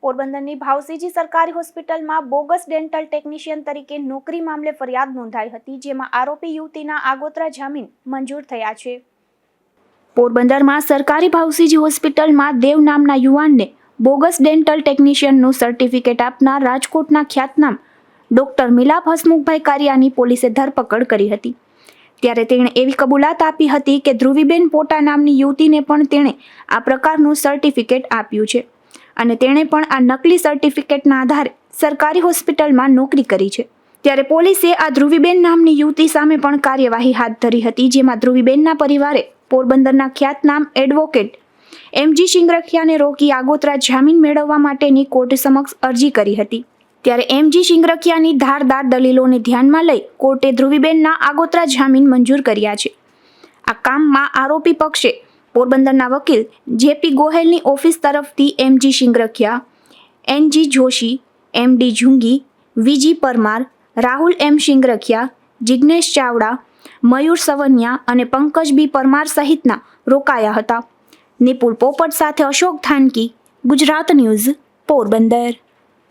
પોરબંદરની ભાવસીજી સરકારી હોસ્પિટલમાં બોગસ ડેન્ટલ ટેકનિશિયન તરીકે નોકરી મામલે ફરિયાદ નોંધાઈ હતી, જેમાં આરોપી યુવતીના આગોતરા જામીન મંજૂર થયા છે. પોરબંદરમાં સરકારી ભાવસીજી હોસ્પિટલમાં દેવ નામના યુવાનને બોગસ ડેન્ટલ ટેકનિશિયનનું સર્ટિફિકેટ આપનાર રાજકોટના ખ્યાતનામ ડોક્ટર મિલાપ હસમુખભાઈ કારિયાની પોલીસે ધરપકડ કરી હતી. ત્યારે તેણે એવી કબૂલાત આપી હતી કે ધ્રુવીબેન પોટા નામની યુવતીને પણ તેણે આ પ્રકારનું સર્ટિફિકેટ આપ્યું છે અને તેણે પણ આ નકલી સર્ટિફિકેટના આધારે સરકારી હોસ્પિટલમાં નોકરી કરી છે. ત્યારે પોલીસે આ ધ્રુવીબેન નામની યુવતી સામે પણ કાર્યવાહી હાથ ધરી હતી, જેમાં ધ્રુવીબેનના પરિવારે પોરબંદરના ખ્યાતનામ એડવોકેટ એમજી શિંગરખિયાને રોકી આગોતરા જામીન મેળવવા માટેની કોર્ટ સમક્ષ અરજી કરી હતી. ત્યારે એમજી શિંગરખિયાની ધારદાર દલીલોને ધ્યાનમાં લઈ કોર્ટે ધ્રુવીબેનના આગોતરા જામીન મંજૂર કર્યા છે. આ કામમાં આરોપી પક્ષે પોરબંદરના વકીલ જેપી ગોહેલની ઓફિસ તરફથી MG Shingarkhiya, NG Joshi, MD Zungi, VG Parmar, Rahul M Shingarkhiya, Jignesh Chavda, Mayur Savaniya અને પંકજ બી પરમાર સહિતના રોકાયા હતા. નિપુલ પોપટ સાથે અશોક થાનકી, ગુજરાત ન્યૂઝ, પોરબંદર.